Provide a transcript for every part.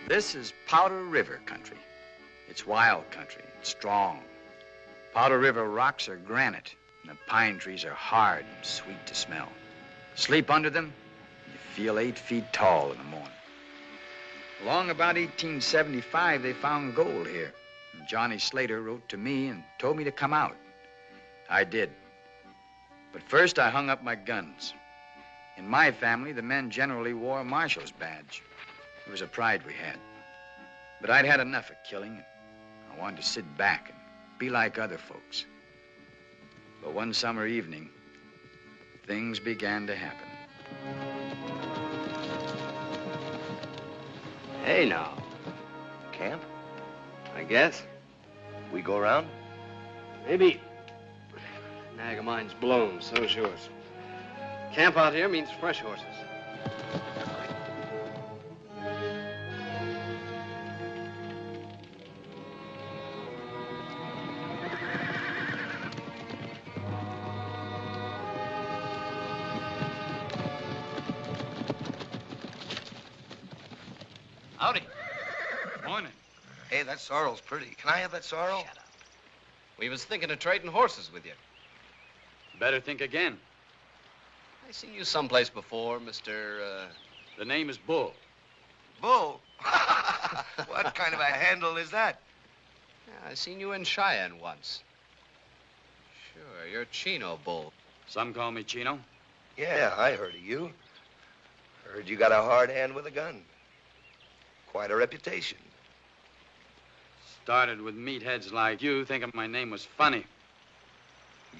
This is Powder River country. It's wild country. It's strong. Powder River rocks are granite, and the pine trees are hard and sweet to smell. Sleep under them, you feel 8 feet tall in the morning. Along about 1875, they found gold here. And Johnny Slater wrote to me and told me to come out. I did. But first, I hung up my guns. In my family, the men generally wore a marshal's badge. It was a pride we had. But I'd had enough of killing, and I wanted to sit back and be like other folks. But one summer evening, things began to happen. Hey, now. Camp? I guess. We go around? Maybe. Nag of mine's blown, so's yours. Camp out here means fresh horses. Howdy. Morning. Hey, that sorrel's pretty. Can I have that sorrel? Shut up. We was thinking of trading horses with you. Better think again. I seen you someplace before, Mr. The name is Bull. Bull? What kind of a handle is that? Yeah, I seen you in Cheyenne once. Sure, you're Chino Bull. Some call me Chino. Yeah, I heard of you. Heard you got a hard hand with a gun. Quite a reputation. Started with meatheads like you thinking my name was funny.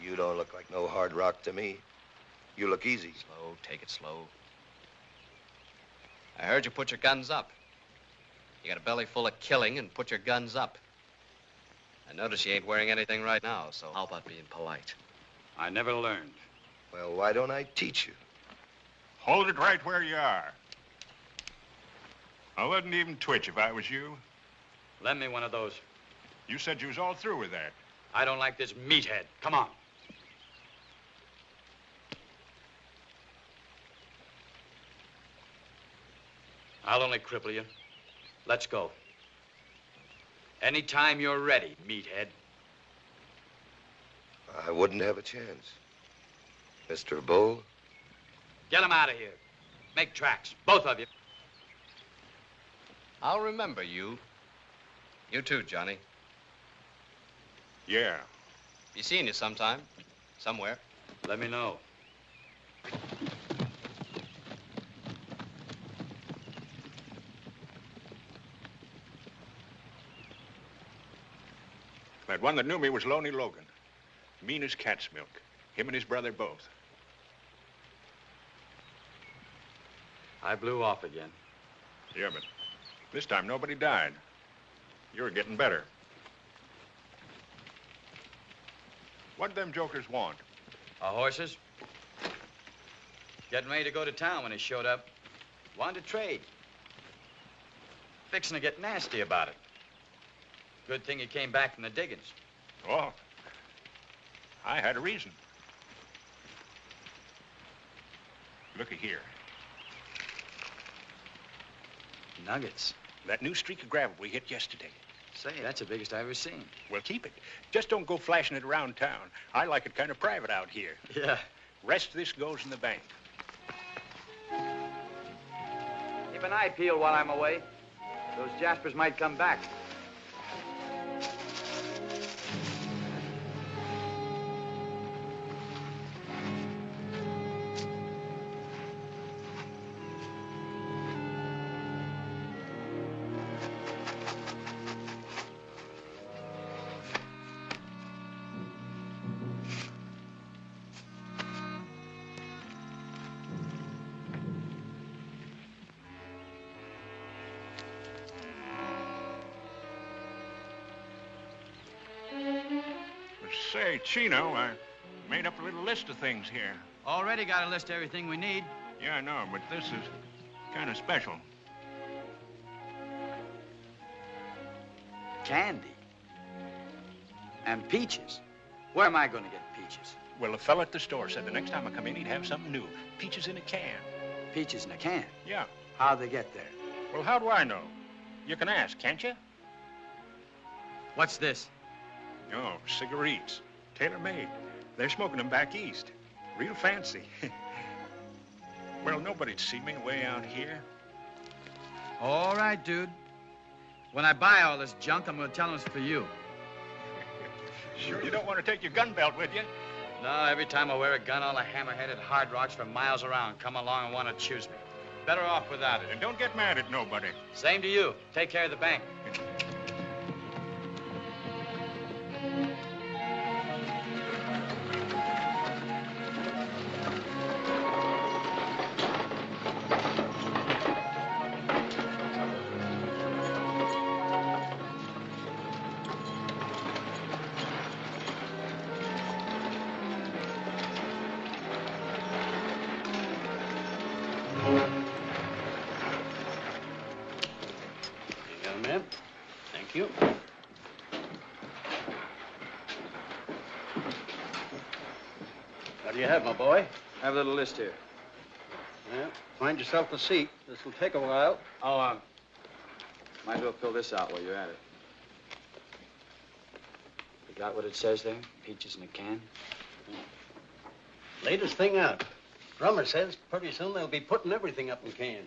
You don't look like no hard rock to me. You look easy. Slow, take it slow. I heard you put your guns up. You got a belly full of killing and put your guns up. I notice you ain't wearing anything right now, so how about being polite? I never learned. Well, why don't I teach you? Hold it right where you are. I wouldn't even twitch if I was you. Lend me one of those. You said you was all through with that. I don't like this meathead. Come on. I'll only cripple you. Let's go. Anytime you're ready, meathead. I wouldn't have a chance. Mr. Bull? Get him out of here. Make tracks, both of you. I'll remember you. You too, Johnny. Yeah. Be seeing you sometime. Somewhere. Let me know. That one that knew me was Loney Logan. Mean as cat's milk. Him and his brother both. I blew off again. Yeah, but this time nobody died. You're getting better. What'd them jokers want? Our horses? Getting ready to go to town when he showed up. Wanted to trade. Fixing to get nasty about it. Good thing you came back from the diggings. Oh, I had a reason. Looky here. Nuggets. That new streak of gravel we hit yesterday. Say, that's the biggest I've ever seen. Well, keep it. Just don't go flashing it around town. I like it kind of private out here. Yeah. Rest of this goes in the bank. Keep an eye peeled while I'm away. Those Jaspers might come back. Say, Chino, I made up a little list of things here. Already got a list of everything we need. Yeah, I know, but this is kind of special. Candy. And peaches. Where am I going to get peaches? Well, the fella at the store said the next time I come in, he'd have something new. Peaches in a can. Peaches in a can. Yeah. How'd they get there? Well, how do I know? You can ask, can't you? What's this? Oh, cigarettes. Tailor-made. They're smoking them back east. Real fancy. Well, nobody'd see me way out here. All right, dude. When I buy all this junk, I'm gonna tell them it's for you. Sure you don't want to take your gun belt with you? No, every time I wear a gun, all the hammer-headed hard rocks from miles around come along and want to choose me. Better off without it. And don't get mad at nobody. Same to you. Take care of the bank. Ma'am. Thank you. What do you have, my boy? I have a little list here. Well, find yourself a seat. This will take a while. Oh, might as well fill this out while you're at it. You got what it says there? Peaches in a can? Latest thing out. Drummer says pretty soon they'll be putting everything up in cans.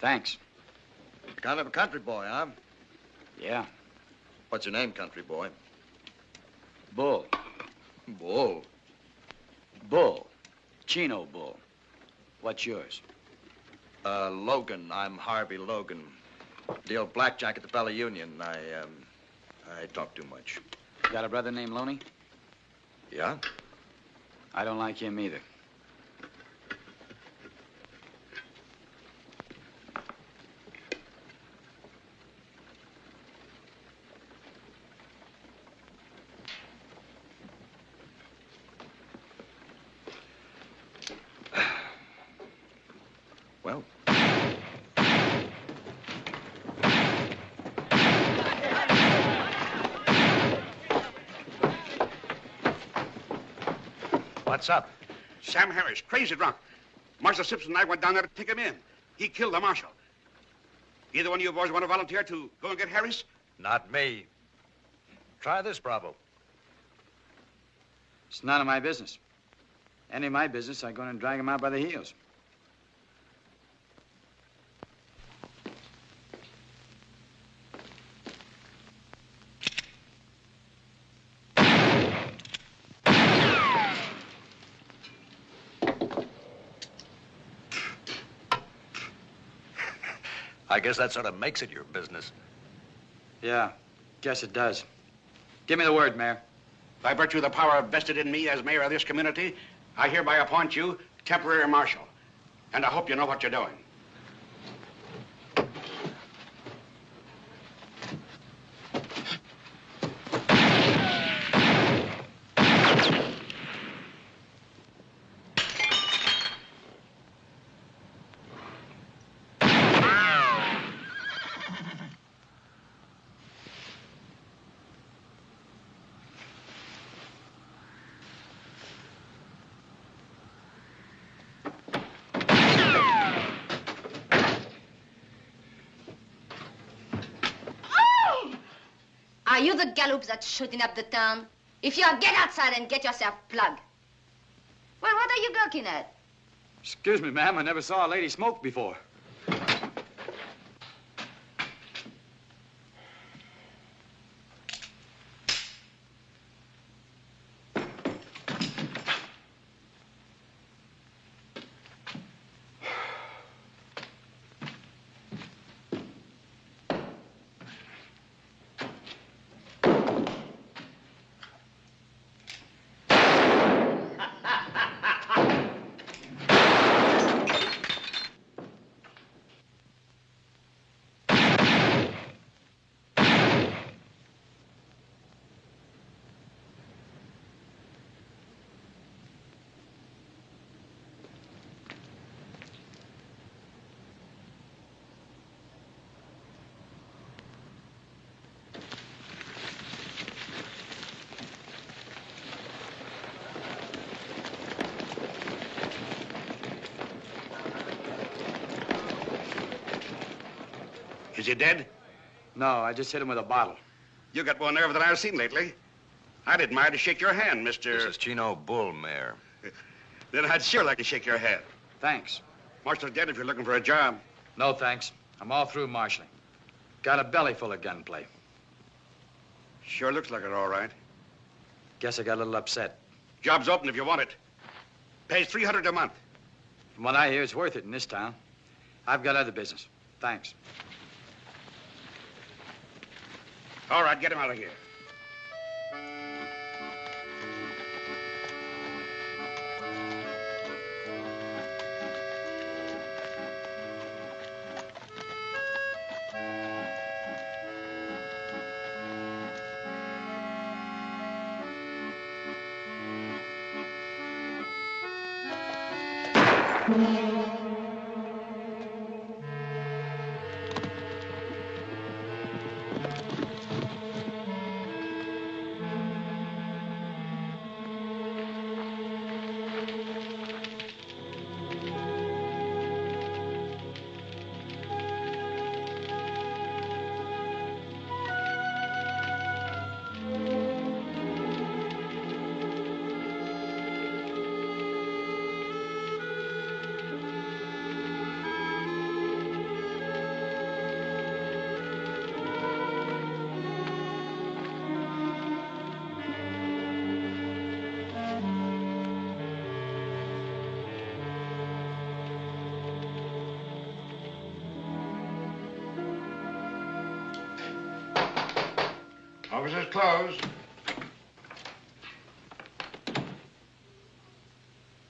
Thanks. Kind of a country boy, huh? Yeah. What's your name, country boy? Bull. Bull. Bull. Chino Bull. What's yours? Logan. I'm Harvey Logan. Deal blackjack at the Valley Union. I talk too much. You got a brother named Loney? Yeah? I don't like him either. Well. What's up? Sam Harris, crazy drunk. Marshal Simpson and I went down there to take him in. He killed the marshal. Either one of you boys want to volunteer to go and get Harris? Not me. Try this, Bravo. It's none of my business. Any of my business, I go in and drag him out by the heels. I guess that sort of makes it your business. Yeah, guess it does. Give me the word, Mayor. By virtue of the power vested in me as mayor of this community, I hereby appoint you temporary marshal. And I hope you know what you're doing. Are you the gallops that's shooting up the town? If you are, get outside and get yourself plugged. Well, what are you gawking at? Excuse me, ma'am. I never saw a lady smoke before. Is he dead? No, I just hit him with a bottle. You got more nerve than I've seen lately. I'd admire to shake your hand, Mr. This is Chino Bull Mare. Then I'd sure like to shake your hand. Thanks. Marshal's dead if you're looking for a job. No, thanks. I'm all through marshaling. Got a belly full of gunplay. Sure looks like it, all right. Guess I got a little upset. Job's open if you want it. Pays $300 a month. From what I hear, it's worth it in this town. I've got other business. Thanks. All right, get him out of here. Office is closed.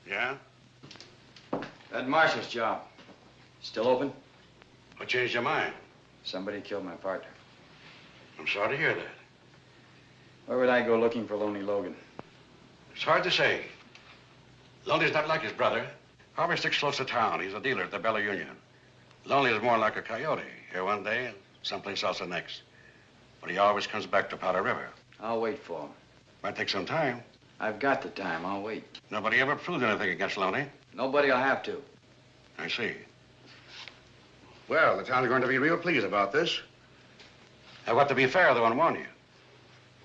Yeah? That marshal's job. Still open? What changed your mind? Somebody killed my partner. I'm sorry to hear that. Where would I go looking for Lonely Logan? It's hard to say. Lonely's not like his brother. Harvey sticks close to town. He's a dealer at the Bella Union. Lonely is more like a coyote. Here one day and someplace else the next. But he always comes back to Powder River. I'll wait for him. Might take some time. I've got the time. I'll wait. Nobody ever proved anything against Lonely. Nobody'll have to. I see. Well, the town's going to be real pleased about this. I've got to be fair, though, and warn you.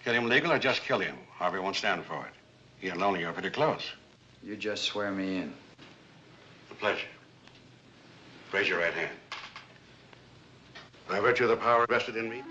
Kill him legal or just kill him. Harvey won't stand for it. He and Lonely are pretty close. You just swear me in. A pleasure. Raise your right hand. By virtue of the power vested in me.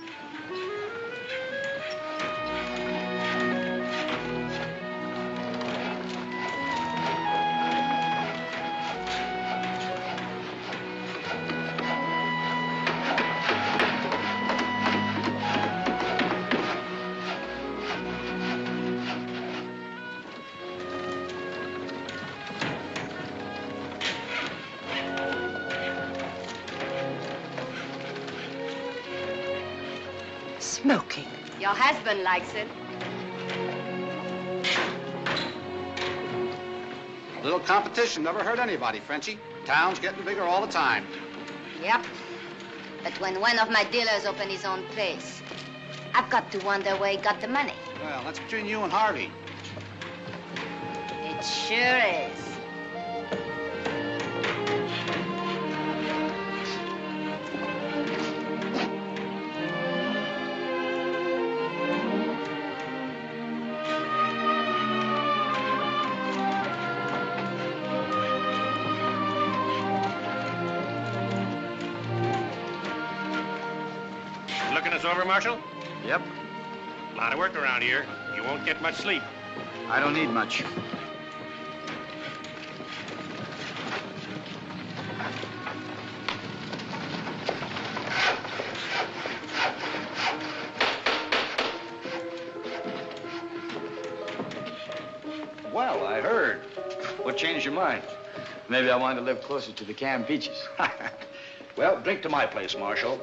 Smoking. Your husband likes it. A little competition never hurt anybody, Frenchie. Town's getting bigger all the time. Yep. But when one of my dealers open his own place, I've got to wonder where he got the money. Well, that's between you and Harvey. It sure is. Looking us over, Marshal? Yep. A lot of work around here. You won't get much sleep. I don't need much. Well, I heard. What changed your mind? Maybe I wanted to live closer to the canned peaches. Well, drink to my place, Marshal.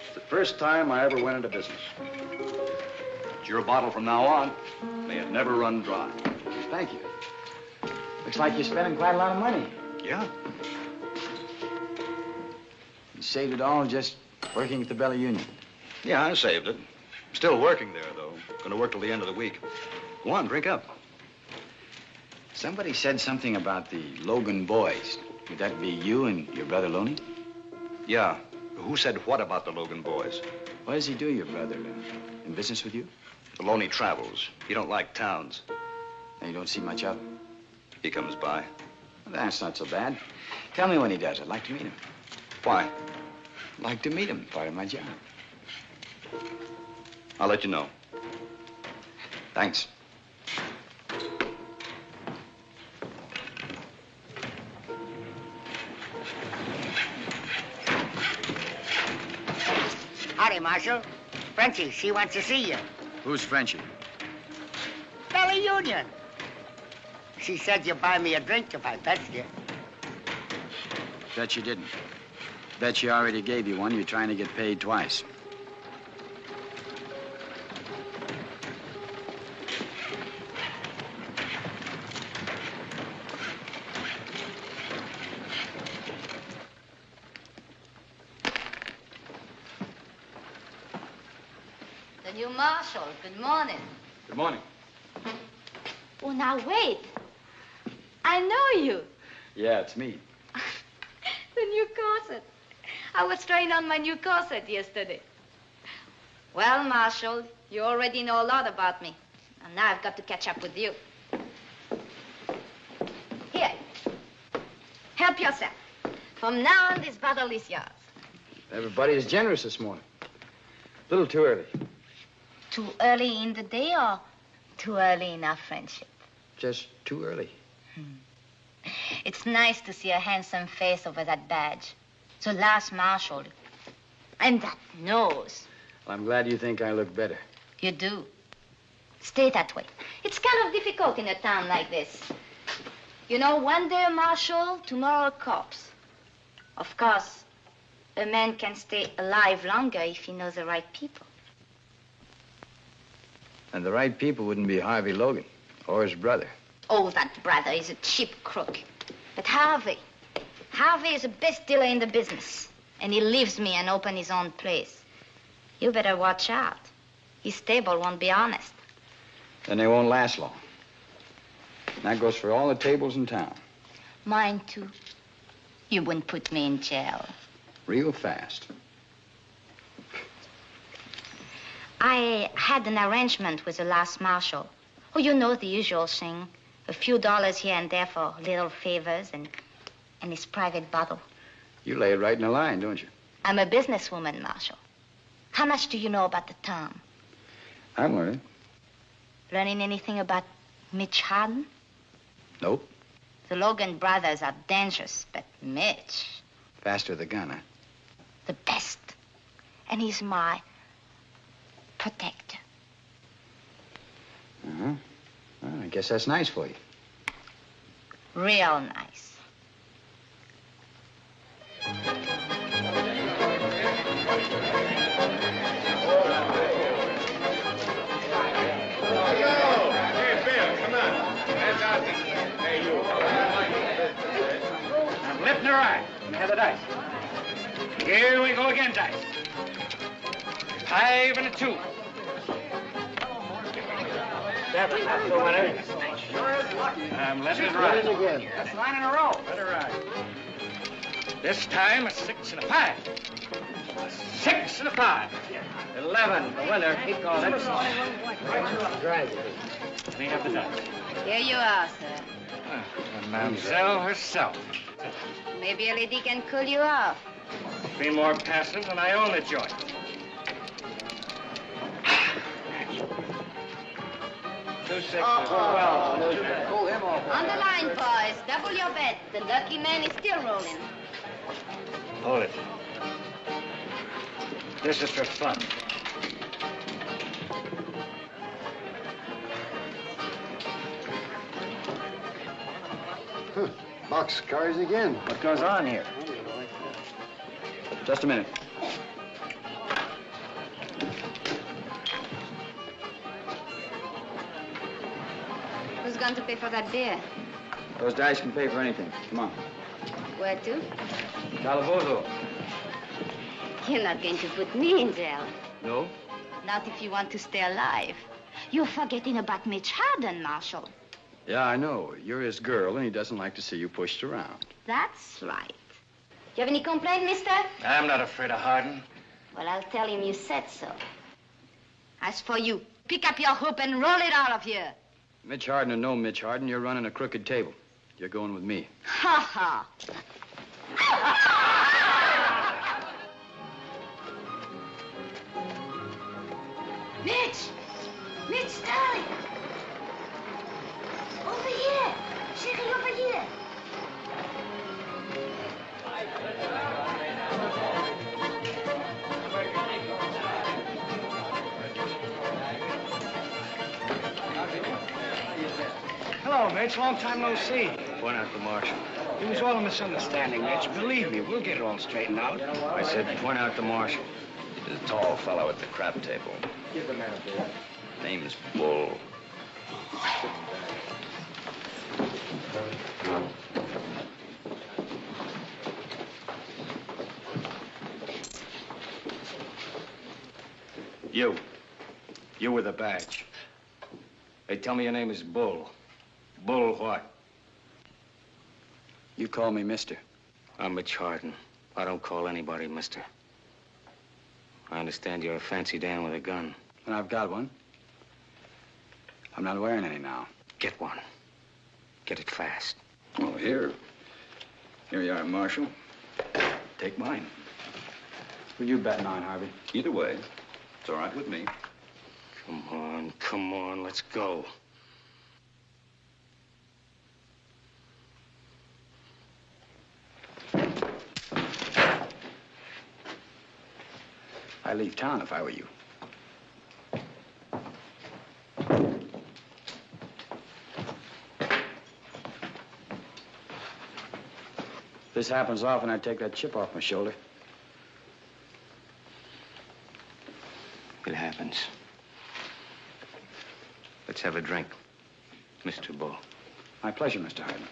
It's the first time I ever went into business. It's your bottle from now on. May it never run dry. Thank you. Looks like you're spending quite a lot of money. Yeah? You saved it all just working at the Bella Union. Yeah, I saved it. Still working there, though. Gonna work till the end of the week. Go on, drink up. Somebody said something about the Logan boys. Would that be you and your brother Loney? Yeah. Who said what about the Logan boys? What does he do, your brother? In business with you? Alone he travels. He don't like towns. And you don't see much of him? He comes by. Well, that's not so bad. Tell me when he does. I'd like to meet him. Why? I'd like to meet him. Part of my job. I'll let you know. Thanks. Howdy, Marshal. Frenchie, she wants to see you. Who's Frenchie? Valley Union. She said you'd buy me a drink if I fetched you. Bet you didn't. Bet she already gave you one. You're trying to get paid twice. The new marshal. Good morning. Good morning. Oh, now wait. I know you. Yeah, it's me. The new corset. I was trying on my new corset yesterday. Well, Marshal, you already know a lot about me. And now I've got to catch up with you. Here. Help yourself. From now on, this bottle is yours. Everybody is generous this morning. A little too early. Too early in the day or too early in our friendship? Just too early. It's nice to see a handsome face over that badge. The last marshal. And that nose. Well, I'm glad you think I look better. You do. Stay that way. It's kind of difficult in a town like this. You know, one day a marshal, tomorrow a corpse. Of course, a man can stay alive longer if he knows the right people. And the right people wouldn't be Harvey Logan or his brother. Oh, that brother is a cheap crook. But Harvey is the best dealer in the business. And he leaves me and open his own place. You better watch out. His stable won't be honest. Then they won't last long. And that goes for all the tables in town. Mine, too. You wouldn't put me in jail. Real fast. I had an arrangement with the last marshal. Oh, you know the usual thing. A few dollars here and there for little favors and his private bottle. You lay it right in a line, don't you? I'm a businesswoman, Marshal. How much do you know about the town? I'm learning. Learning anything about Mitch Harden? Nope. The Logan brothers are dangerous, but Mitch... Faster the gun, huh? The best. And he's my protector. Uh-huh. Well, I guess that's nice for you. Real nice. Hey, Bill, come on. That's out there. Hey, you. I'm lifting her eye. Have the dice. Here we go again, dice. 5 and a 2. 7, that's the winner. I'm letting it ride. That's 9 in a row. Let it ride. This time a 6 and a 5. 6 and a 5. 11, the winner. Keep going. Clean up the dice. Here you are, sir. Mademoiselle herself. Maybe a lady can cool you off. 3 more passes and I own the joint. Two sixes. Well, Pull him off. On the line, boys. Double your bet. The lucky man is still rolling. hold it. This is for fun. Box carries again. What goes on here? Just a minute. Who's going to pay for that beer? Those dice can pay for anything. Come on. Where to? Calabozo. You're not going to put me in jail. No? Not if you want to stay alive. You're forgetting about Mitch Harden, Marshal. Yeah, I know. You're his girl, and he doesn't like to see you pushed around. That's right. you have any complaint, mister? I'm not afraid of Hardin. Well, I'll tell him you said so. As for you, pick up your hoop and roll it out of here. Mitch Harden or no Mitch Harden, you're running a crooked table. You're going with me. Ha ha. Mitch! Mitch, darling! Over here! Chérie, over here! Hello, Mitch. Long time no see. Point out the marshal. It was all a misunderstanding, Mitch. Believe me, we'll get it all straightened out. I said point out the marshal. The tall fellow at the crab table. Name's Bull. You with a badge. They tell me your name is Bull. Bull what? You call me mister. I'm Mitch Harden. I don't call anybody mister. I understand you're a fancy Dan with a gun. And I've got one. I'm not wearing any now. Get one. Get it fast. Oh, here. Here you are, Marshal. Take mine. Who you betting on, Harvey? Either way, it's all right with me. Come on, let's go. I'd leave town if I were you. If this happens often, I'd take that chip off my shoulder. It happens. Let's have a drink, Mr. Bull. My pleasure, Mr. Harden.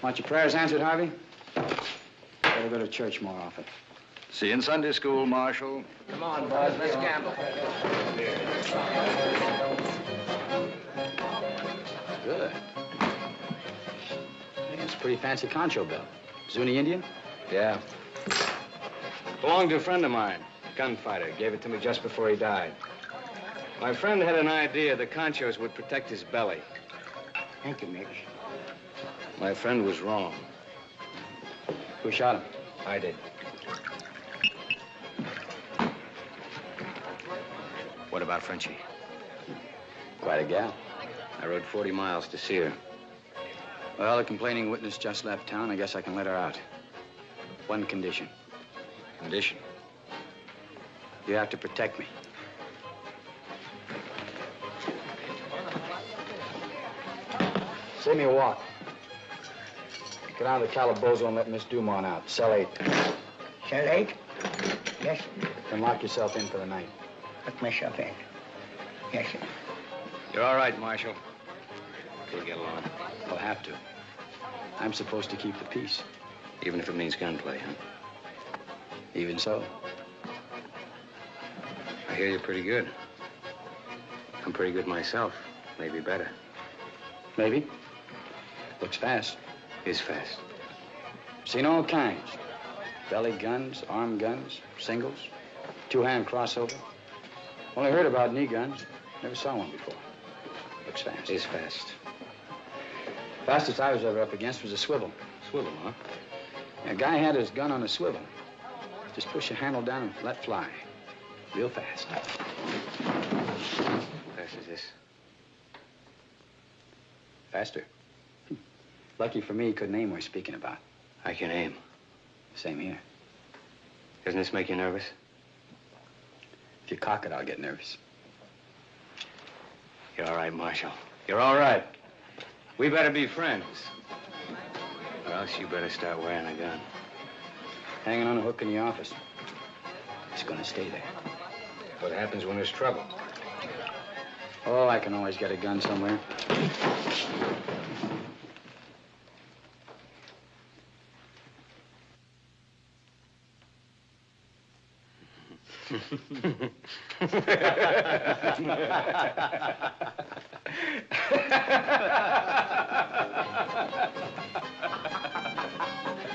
Want your prayers answered, Harvey? Better go to church more often. See you in Sunday school, Marshal. Come on, boys. Let's gamble. Good. It's a pretty fancy concho belt. Zuni Indian? Yeah. Belonged to a friend of mine, gunfighter. Gave it to me just before he died. My friend had an idea the conchos would protect his belly. Thank you, Mitch. My friend was wrong. Who shot him? I did. What about Frenchie? Quite a gal. I rode 40 miles to see her. Well, the complaining witness just left town. I guess I can let her out. One condition. Condition? You have to protect me. Save me a walk. Get down to the Calabozo and let Miss Dumont out. Cell 8. Cell 8? Yes, Then lock yourself in for the night. put myself in. Yes, sir. You're all right, Marshal. We'll get along. I'll have to. I'm supposed to keep the peace. Even if it means gunplay, huh? Even so. I hear you're pretty good. I'm pretty good myself. Maybe better. Maybe. Looks fast. Is fast. Seen all kinds. Belly guns, arm guns, singles, two-hand crossover. Only heard about knee guns. Never saw one before. Looks fast. Is fast. Fastest I was ever up against was a swivel. Swivel, huh? A guy had his gun on a swivel. Just push the handle down and let fly. Real fast. Fast as this. Faster. Lucky for me, he couldn't aim we're speaking about. I can aim. Same here. Doesn't this make you nervous? If you cock it, I'll get nervous. You're all right, Marshal. You're all right. We better be friends. Or else you better start wearing a gun. Hanging on a hook in the office. It's gonna stay there. What happens when there's trouble? Oh, I can always get a gun somewhere.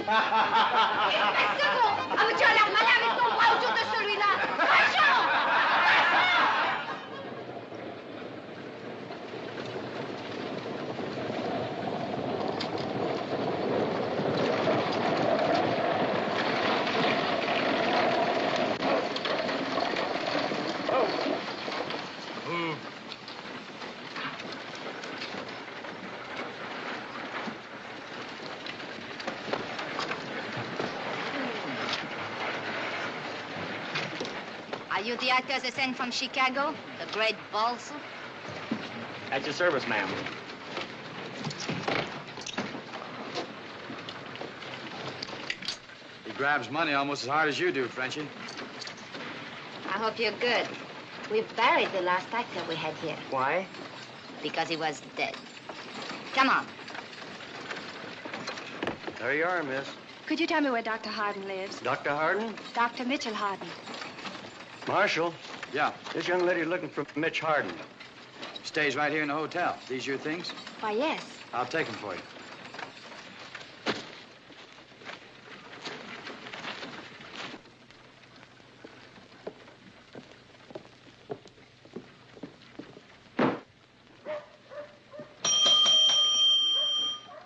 Tu as l'air malin avec ton bras autour de celui-là. Marchons! Are you the actors they sent from Chicago? The great balls? At your service, ma'am. He grabs money almost as hard as you do, Frenchie. I hope you're good. We buried the last actor we had here. Why? Because he was dead. Come on. There you are, miss. Could you tell me where Dr. Harden lives? Dr. Harden? Dr. Mitchell Harden. Marshal, Yeah. this young lady's looking for Mitch Harden. Stays right here in the hotel. These your things? Why, yes. I'll take them for you.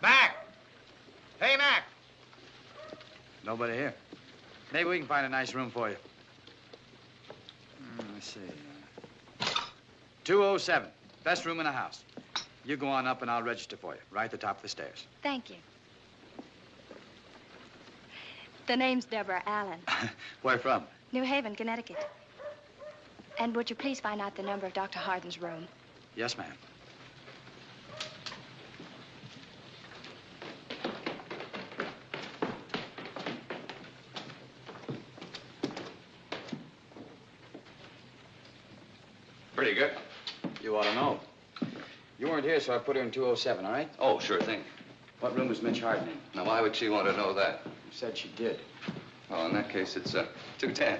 Mac! Hey, Mac! Nobody here. Maybe we can find a nice room for you. Let's see. 207. Best room in the house. You go on up and I'll register for you. Right at the top of the stairs. Thank you. The name's Deborah Allen. Where from? New Haven, Connecticut. And would you please find out the number of Dr. Harden's room? Yes, ma'am. Pretty good. You ought to know. You weren't here, so I put her in 207, all right? Oh, sure thing. What room was Mitch Harden in? Now, why would she want to know that? You said she did. Well, in that case, it's 210.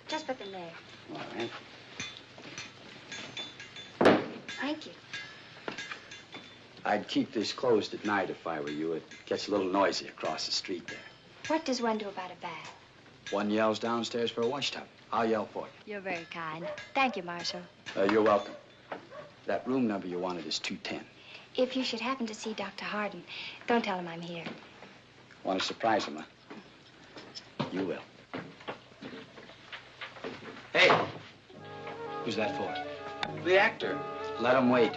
Just put them there. All right. Thank you. I'd keep this closed at night if I were you. It gets a little noisy across the street there. What does one do about a bath? One yells downstairs for a wash tub. I'll yell for you. You're very kind. Thank you, Marshal. You're welcome. That room number you wanted is 210. If you should happen to see Dr. Harden, don't tell him I'm here. Want to surprise him, huh? You will. Hey! Who's that for? The actor. Let him wait.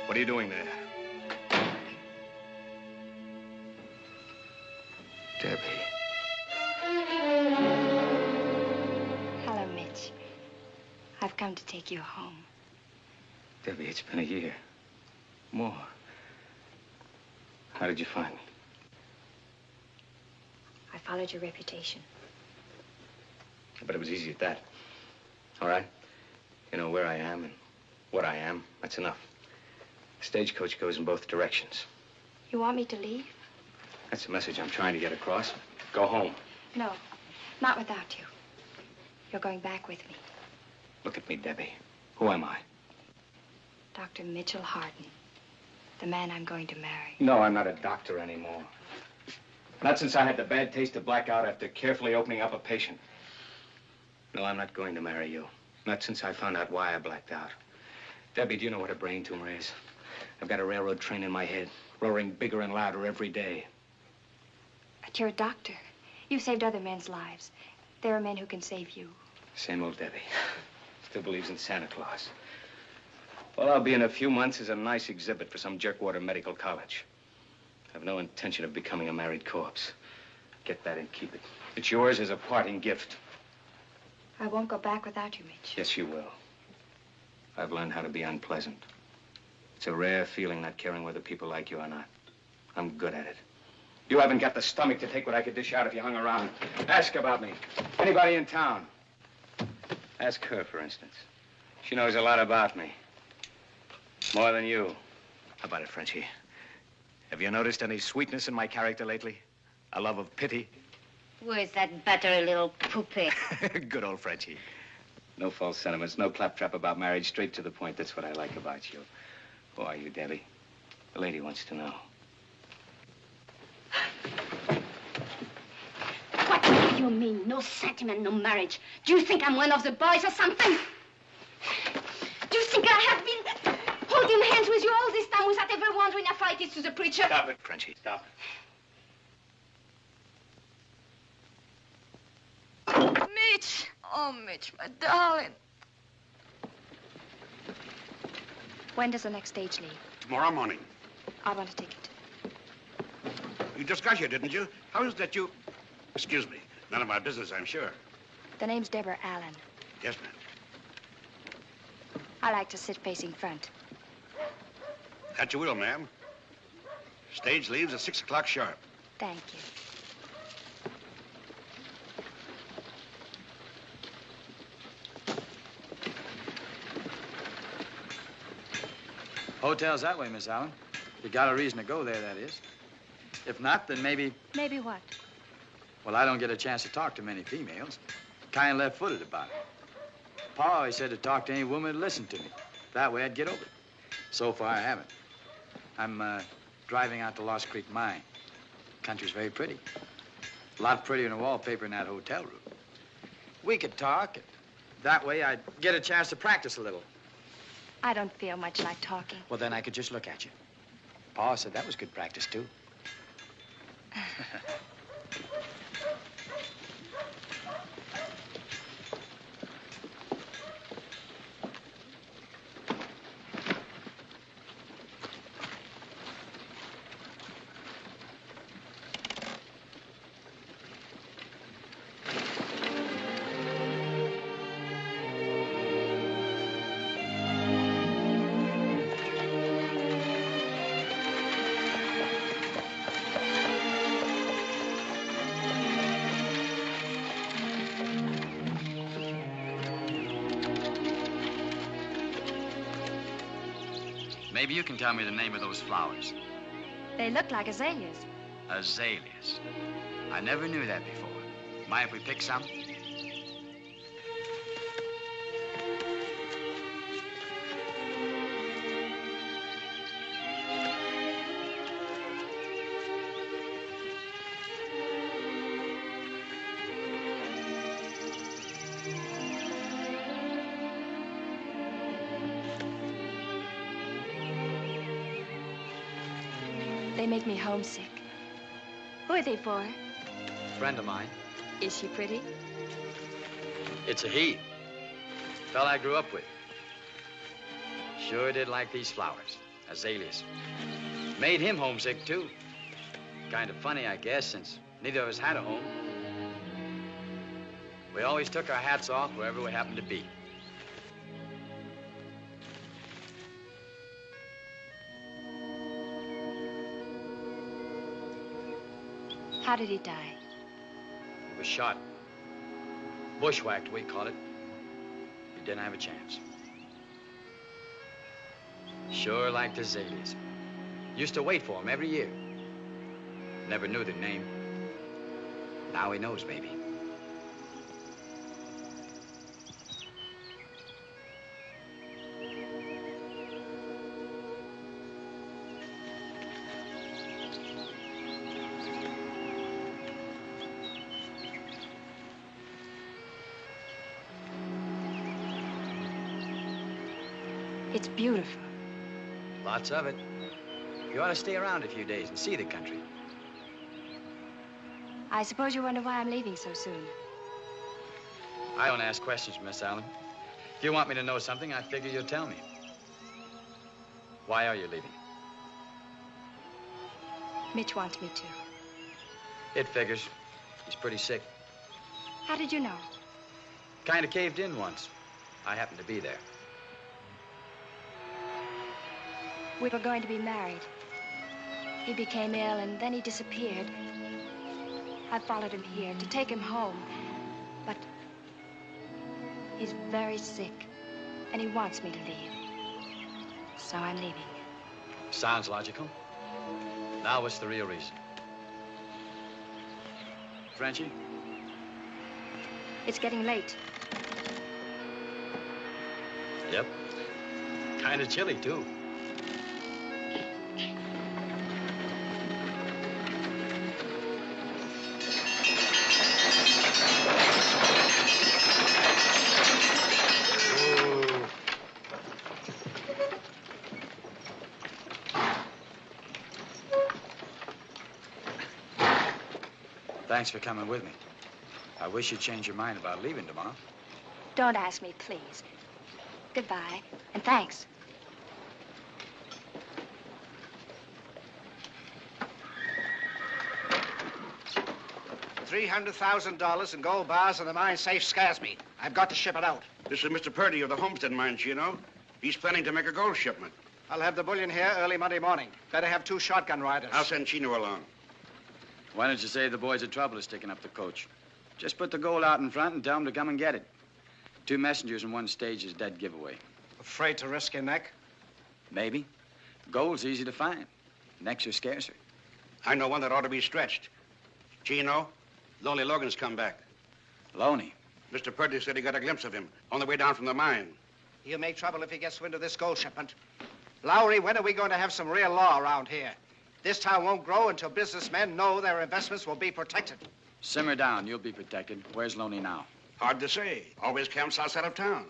What are you doing there? Debbie. Hello, Mitch. I've come to take you home. Debbie, it's been a year. More. How did you find me? I followed your reputation. But it was easy at that. All right? You know where I am and what I am. That's enough. Stagecoach goes in both directions. You want me to leave? That's the message I'm trying to get across. Go home. No, not without you. You're going back with me. Look at me, Debbie. Who am I? Dr. Mitchell Harden, the man I'm going to marry. No, I'm not a doctor anymore. Not since I had the bad taste of blackout after carefully opening up a patient. No, I'm not going to marry you. Not since I found out why I blacked out. Debbie, do you know what a brain tumor is? I've got a railroad train in my head, roaring bigger and louder every day. But you're a doctor. You've saved other men's lives. There are men who can save you. Same old Debbie. Still believes in Santa Claus. Well, I'll be in a few months as a nice exhibit for some jerkwater medical college. I have no intention of becoming a married corpse. Get that and keep it. It's yours as a parting gift. I won't go back without you, Mitch. Yes, you will. I've learned how to be unpleasant. It's a rare feeling not caring whether people like you or not. I'm good at it. You haven't got the stomach to take what I could dish out if you hung around. Ask about me. Anybody in town. Ask her, for instance. She knows a lot about me. More than you. How about it, Frenchie? Have you noticed any sweetness in my character lately? A love of pity? Where's that battery little poopy? Good old Frenchie. No false sentiments, no claptrap about marriage. Straight to the point. That's what I like about you. Who are you, Debbie? The lady wants to know. What do you mean? No sentiment, no marriage. Do you think I'm one of the boys or something? Do you think I have been holding hands with you all this time without ever wondering if I did to the preacher? Stop it, Frenchie. Stop it. Mitch. Oh, Mitch, my darling. When does the next stage leave? Tomorrow morning. I want a ticket. You just got here, didn't you? How is that you... Excuse me. None of my business, I'm sure. The name's Deborah Allen. Yes, ma'am. I like to sit facing front. That you will, ma'am. Stage leaves at 6 o'clock sharp. Thank you. Hotel's that way, Miss Allen. You got a reason to go there, that is. If not, then maybe... Maybe what? Well, I don't get a chance to talk to many females. Kind of left-footed about it. Pa always said to talk to any woman who'd listen to me. That way I'd get over it. So far, I haven't. I'm driving out to Lost Creek Mine. Country's very pretty. A lot prettier than the wallpaper in that hotel room. We could talk. That way I'd get a chance to practice a little. I don't feel much like talking. Well, then I could just look at you. Pa said that was good practice, too. Maybe you can tell me the name of those flowers. They look like azaleas. Azaleas. I never knew that before. Mind if we pick some? They make me homesick. Who are they for? Friend of mine. Is she pretty? It's a he. Fella I grew up with. Sure did like these flowers. Azaleas. Made him homesick, too. Kind of funny, I guess, since neither of us had a home. We always took our hats off wherever we happened to be. How did he die? He was shot. Bushwhacked, we call it. He didn't have a chance. Sure liked azaleas. Used to wait for him every year. Never knew their name. Now he knows, maybe. It's beautiful. Lots of it. You ought to stay around a few days and see the country. I suppose you wonder why I'm leaving so soon. I don't ask questions, Miss Allen. If you want me to know something, I figure you'll tell me. Why are you leaving? Mitch wants me to. It figures. He's pretty sick. How did you know? Kind of caved in once. I happened to be there. We were going to be married. He became ill, and then he disappeared. I followed him here to take him home. But he's very sick, and he wants me to leave. So I'm leaving. Sounds logical. Now, what's the real reason? Frenchie? It's getting late. Yep. Kind of chilly, too. Thanks for coming with me. I wish you'd change your mind about leaving tomorrow. Don't ask me, please. Goodbye, and thanks. $300,000 in gold bars in the mine safe scares me. I've got to ship it out. This is Mr. Purdy of the Homestead Mine, Chino. He's planning to make a gold shipment. I'll have the bullion here early Monday morning. Better have 2 shotgun riders. I'll send Chino along. Why don't you save the boys the trouble of sticking up the coach? Just put the gold out in front and tell them to come and get it. 2 messengers in 1 stage is dead giveaway. Afraid to risk your neck? Maybe. Gold's easy to find. Necks are scarcer. I know one that ought to be stretched. Chino, Lonely Logan's come back. Loney? Mr. Purdy said he got a glimpse of him on the way down from the mine. He'll make trouble if he gets wind of this gold shipment. Lowry, when are we going to have some real law around here? This town won't grow until businessmen know their investments will be protected. Simmer down. You'll be protected. Where's Loney now? Hard to say. Always camps outside of town.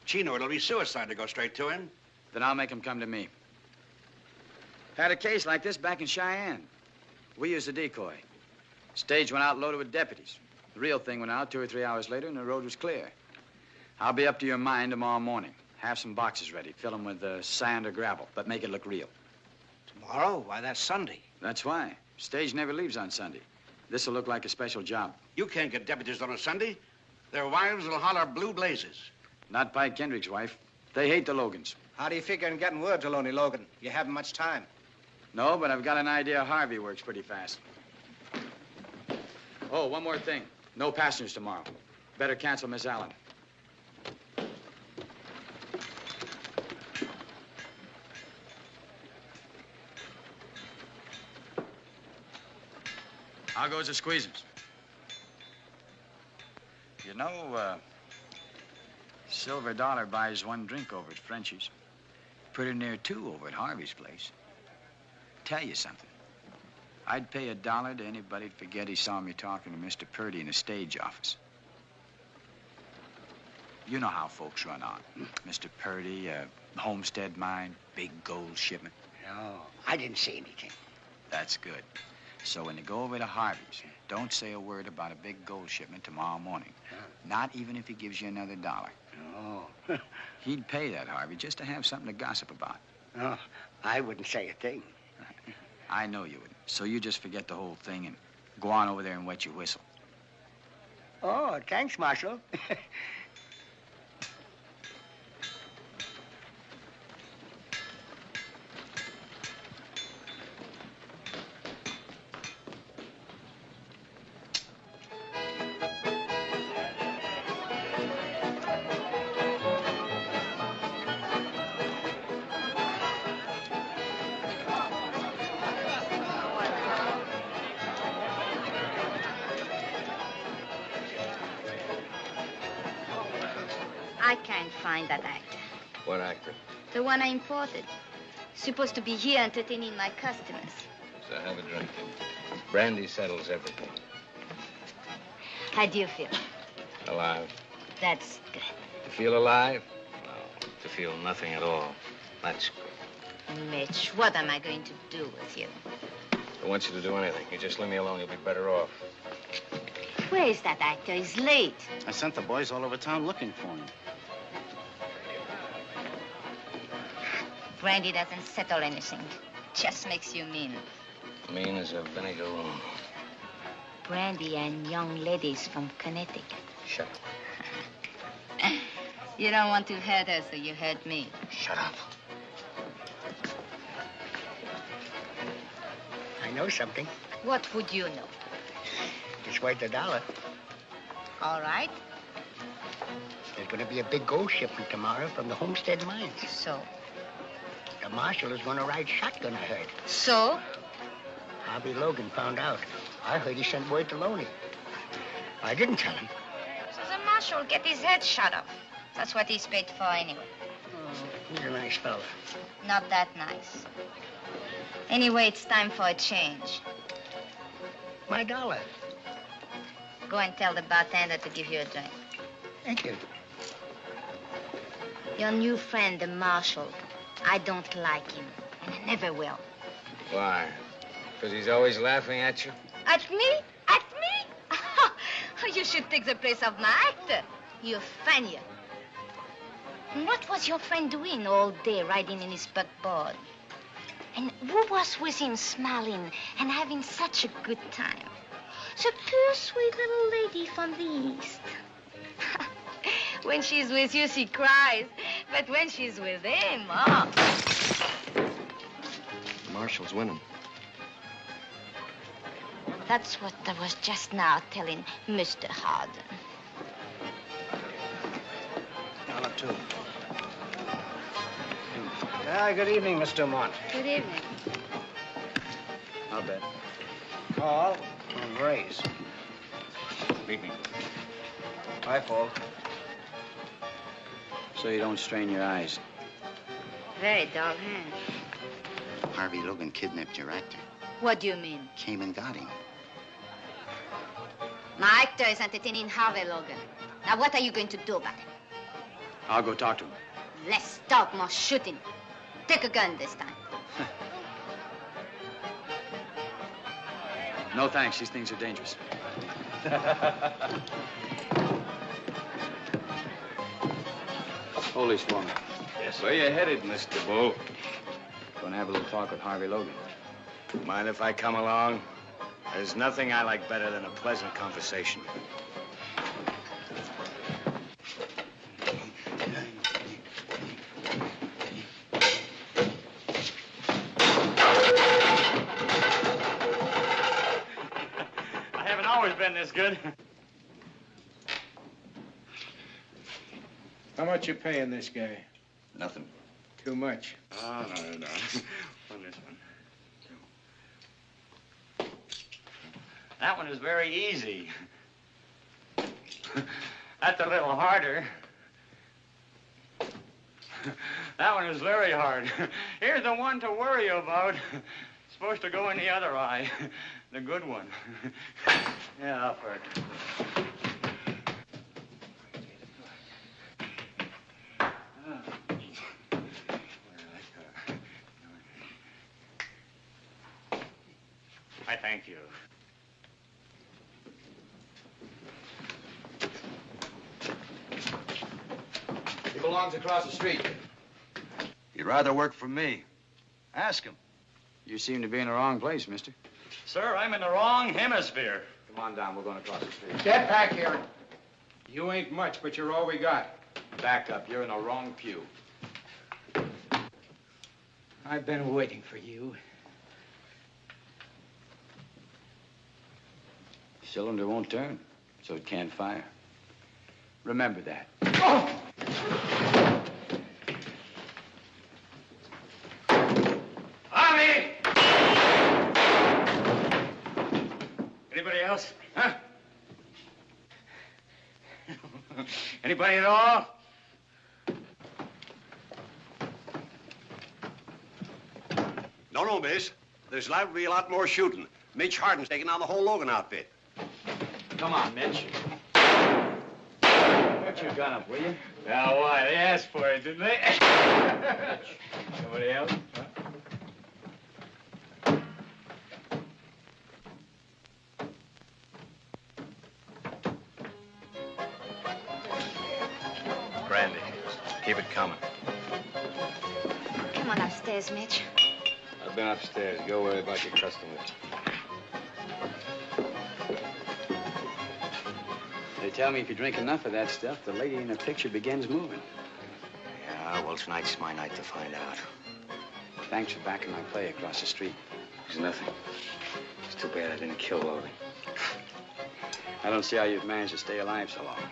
Chino, it'll be suicide to go straight to him. Then I'll make him come to me. Had a case like this back in Cheyenne. We used a decoy. Stage went out loaded with deputies. The real thing went out 2 or 3 hours later, and the road was clear. I'll be up to your mine tomorrow morning. Have some boxes ready. Fill them with sand or gravel, but make it look real. Tomorrow? Why, that's Sunday. That's why. Stage never leaves on Sunday. This'll look like a special job. You can't get deputies on a Sunday. Their wives will holler blue blazes. Not Pike Kendrick's wife. They hate the Logans. How do you figure on getting word to Lonely Logan? You haven't much time. No, but I've got an idea Harvey works pretty fast. Oh, one more thing. No passengers tomorrow. Better cancel Miss Allen. How goes the squeezins? You know, Silver Dollar buys 1 drink over at Frenchie's. Pretty near 2 over at Harvey's place. Tell you something. I'd pay $1 to anybody to forget he saw me talking to Mr. Purdy in the stage office. You know how folks run on. Mr. Purdy, Homestead Mine, big gold shipment. No, I didn't see anything. That's good. So when you go over to Harvey's, don't say a word about a big gold shipment tomorrow morning. Not even if he gives you another $1. No. He'd pay that, Harvey, just to have something to gossip about. No, I wouldn't say a thing. I know you wouldn't. So you just forget the whole thing and go on over there and wet your whistle. Oh, thanks, Marshal. I can't find that actor. What actor? The one I imported. Supposed to be here entertaining my customers. So have a drink. Brandy settles everything. How do you feel? Alive. That's good. You feel alive? To feel nothing at all. That's good. Mitch, what am I going to do with you? I want you to do anything. You just leave me alone, you'll be better off. Where is that actor? He's late. I sent the boys all over town looking for him. Brandy doesn't settle anything. Just makes you mean. Mean as a vinegar room. Brandy and young ladies from Connecticut. Shut up. You don't want to hurt her, so you hurt me. Shut up. I know something. What would you know? It's worth $1. All right. There's going to be a big gold shipment tomorrow from the Homestead mines. So? The marshal is going to ride shotgun, I heard. So? Harvey Logan found out. I heard he sent word to Loney. I didn't tell him. So the marshal will get his head shot off. That's what he's paid for anyway. Oh, he's a nice fella. Not that nice. Anyway, it's time for a change. My $1. Go and tell the bartender to give you a drink. Thank you. Your new friend, the marshal. I don't like him, and I never will. Why? Because he's always laughing at you? At me? At me? You should take the place of my actor. You're funnier. What was your friend doing all day riding in his buckboard? And who was with him smiling and having such a good time? The poor sweet little lady from the East. When she's with you, she cries. But when she's with him, oh. Marshall's winning. That's what I was just now telling Mr. Harden. $1, $2. Good evening, Miss Dumont. Good evening. I'll bet. Call and raise. Meet me. Hi, Paul. So you don't strain your eyes. Very dull hand. Harvey Logan kidnapped your actor. What do you mean? Came and got him. My actor is entertaining Harvey Logan. Now, what are you going to do about it? I'll go talk to him. Less talk, more shooting. Take a gun this time. No thanks. These things are dangerous. Hold these for me. Yes. Where you headed, Mr. Bull? Gonna have a little talk with Harvey Logan. Mind if I come along? There's nothing I like better than a pleasant conversation. I haven't always been this good. How much you paying this guy? Nothing. Too much. Oh, no. On this one. That one is very easy. That's a little harder. That one is very hard. Here's the one to worry about. It's supposed to go in the other eye. The good one. Yeah, I'll first. I thank you. He belongs across the street. He'd rather work for me. Ask him. You seem to be in the wrong place, mister. Sir, I'm in the wrong hemisphere. Come on down. We're going across the street. Get back here. You ain't much, but you're all we got. Back up. You're in the wrong pew. I've been waiting for you. Cylinder won't turn, so it can't fire. Remember that. Oh! Army! Anybody else? Huh? Anybody at all? No, miss. There's liable to be a lot more shooting. Mitch Harden's taking on the whole Logan outfit. Come on, Mitch. What Put your gun up, will you? Now, why? They asked for it, didn't they? Somebody else? Huh? Brandy. Keep it coming. Come on upstairs, Mitch. I've been upstairs. Go worry about your customers. They tell me if you drink enough of that stuff, the lady in the picture begins moving. Yeah, well, tonight's my night to find out. Thanks for backing my play across the street. There's nothing. It's too bad I didn't kill Lori. I don't see how you've managed to stay alive so long.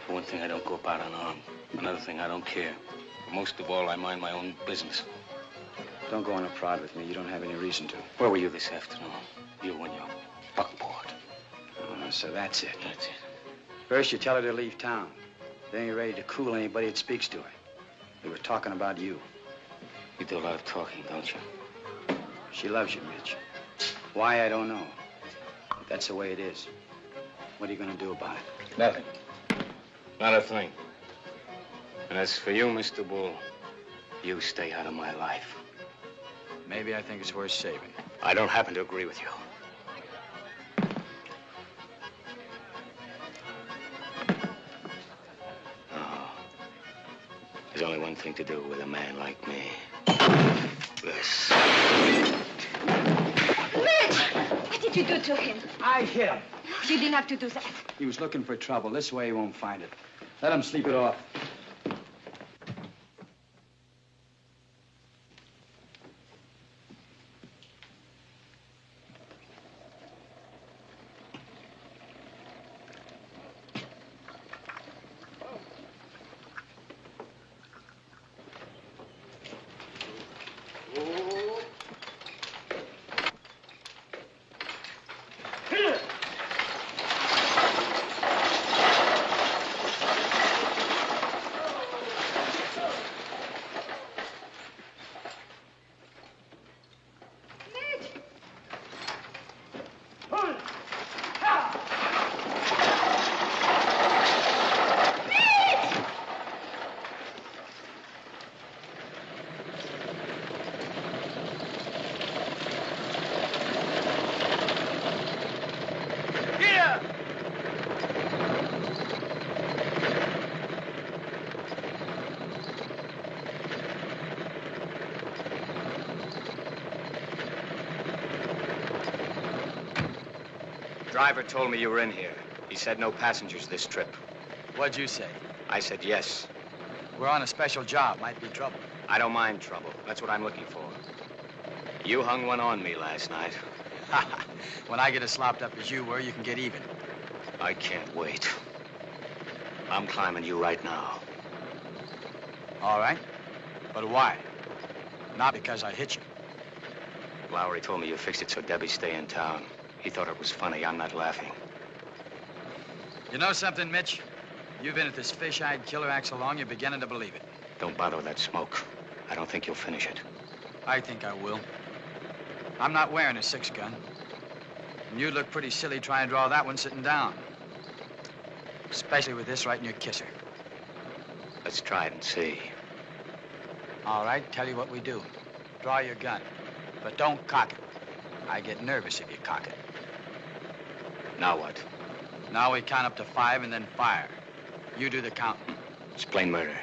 For one thing, I don't go about unarmed. Another thing, I don't care. But most of all, I mind my own business. Don't go on a prod with me. You don't have any reason to. Where were you this afternoon? You and your buckboard. So that's it. That's it. First, you tell her to leave town. Then you're ready to cool anybody that speaks to her. We were talking about you. You do a lot of talking, don't you? She loves you, Mitch. Why, I don't know. But that's the way it is. What are you going to do about it? Nothing. Not a thing. And as for you, Mr. Bull, you stay out of my life. Maybe I think it's worth saving. I don't happen to agree with you. There's only one thing to do with a man like me. This. Mitch! What did you do to him? I hit him. You didn't have to do that. He was looking for trouble. This way he won't find it. Let him sleep it off. Driver told me you were in here. He said no passengers this trip. What'd you say? I said yes. We're on a special job. Might be trouble. I don't mind trouble. That's what I'm looking for. You hung one on me last night. When I get as slopped up as you were, you can get even. I can't wait. I'm climbing you right now. All right. But why? Not because I hit you. Lowry told me you fixed it so Debbie stay in town. He thought it was funny. I'm not laughing. You know something, Mitch? You've been at this fish-eyed killer act so long, you're beginning to believe it. Don't bother with that smoke. I don't think you'll finish it. I think I will. I'm not wearing a 6-gun. And you'd look pretty silly trying to draw that one sitting down. Especially with this right in your kisser. Let's try it and see. All right, tell you what we do. Draw your gun, but don't cock it. I get nervous if you cock it. Now what? Now we count up to 5 and then fire. You do the counting. It's plain murder.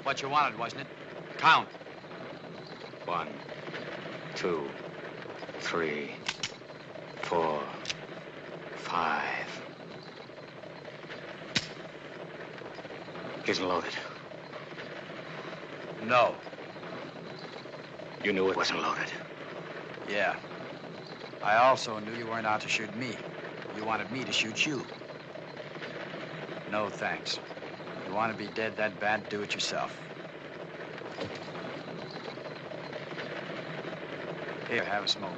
What you wanted, wasn't it? Count. 1, 2, 3, 4, 5. Isn't loaded. No. You knew it wasn't loaded. Yeah. I also knew you weren't out to shoot me. You wanted me to shoot you. No, thanks. You want to be dead that bad, do it yourself. Here, have a smoke.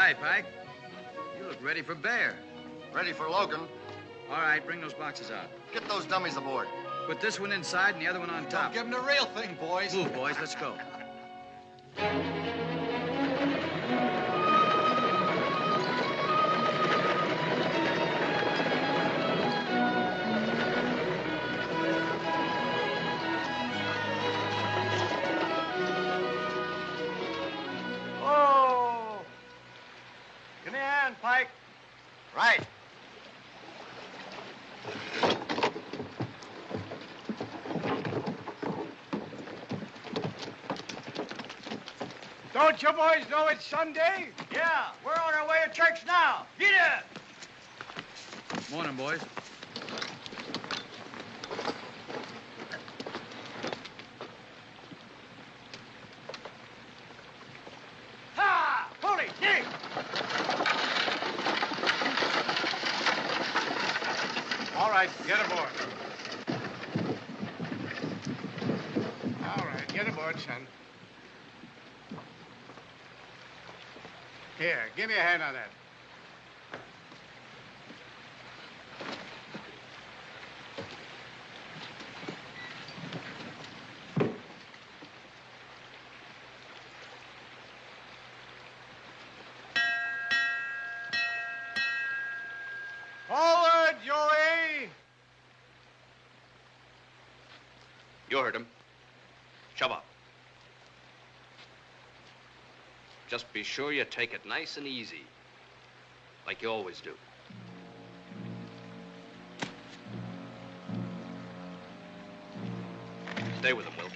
Hi, Pike. You look ready for bear. Ready for Logan. All right, bring those boxes out. Get those dummies aboard. Put this one inside and the other one on top. Give them the real thing, boys. Move, boys. Let's go. Oh! Give me a hand, Pike. Right. Don't you boys know it's Sunday? Yeah, we're on our way to church now. Get up! Morning, boys. Ha! Pulley, dig! All right, get aboard. All right, get aboard, son. Here, give me a hand on that. Forward, Joey! You heard him. Shove up. Just be sure you take it nice and easy, like you always do. Stay with him, Will.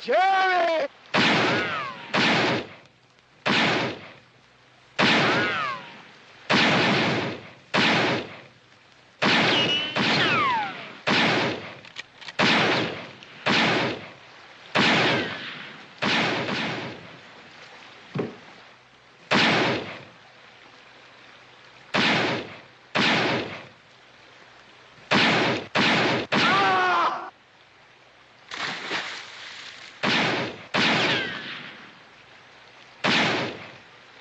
Jerry!